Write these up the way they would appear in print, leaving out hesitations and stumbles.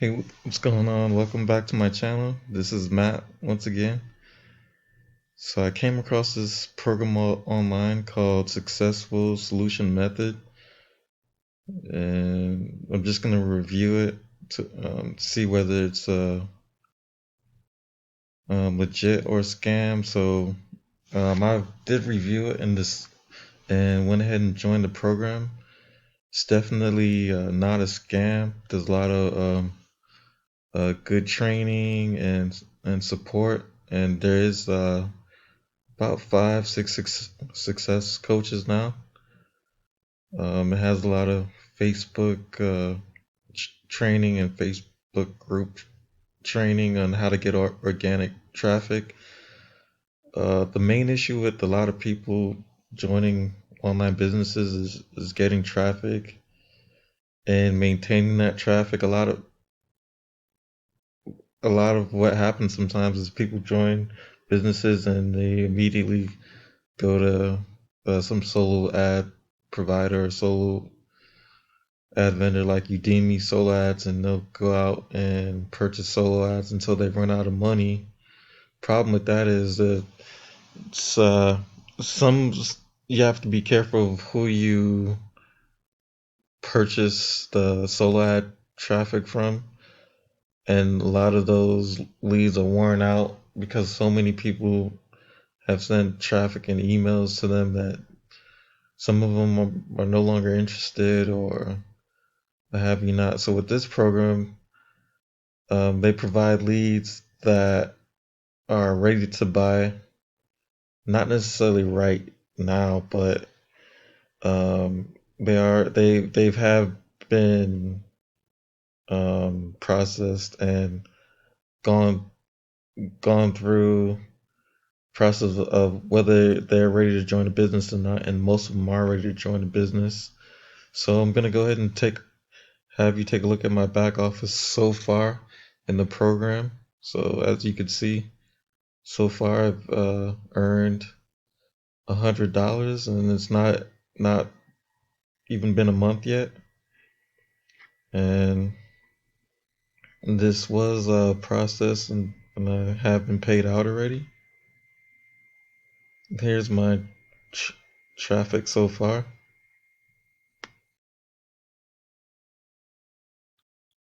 Hey, what's going on? Welcome back to my channel. This is Matt once again. So I came across this program online called Successful Solution Method, and I'm just gonna review it to see whether it's legit or a scam. So I did review it and went ahead and joined the program. It's definitely not a scam. There's a lot of good training and support, and there is about five, six success coaches now. It has a lot of Facebook training and Facebook group training on how to get organic traffic. The main issue with a lot of people joining online businesses is getting traffic and maintaining that traffic. A lot of what happens sometimes is people join businesses and they immediately go to some solo ad provider or solo ad vendor like Udemy solo ads, and they'll go out and purchase solo ads until they run out of money. Problem with that is that it's, some you have to be careful of who you purchase the solo ad traffic from, and a lot of those leads are worn out because so many people have sent traffic and emails to them that some of them are no longer interested or have you not. So with this program, they provide leads that are ready to buy, not necessarily right now, but they've have been processed and gone gone through process of whether they're ready to join a business or not, and most of them are ready to join a business. So I'm gonna go ahead and have you take a look at my back office so far in the program. So as you can see, so far I've earned $100, and it's not even been a month yet. And this was a process, and I have been paid out already. Here's my tr- traffic so far.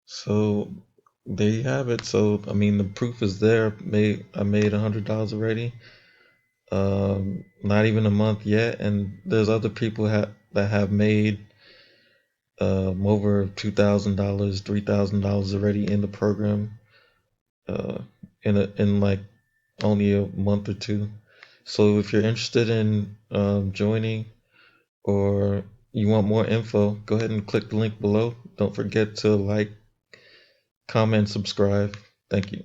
So there you have it. So I mean, the proof is there. I made $100 already. Not even a month yet, and there's other people that have made over $2,000, $3,000 already in the program, uh, in like only a month or two. So if you're interested in joining, or you want more info, go ahead and click the link below. Don't forget to like, comment, subscribe. Thank you.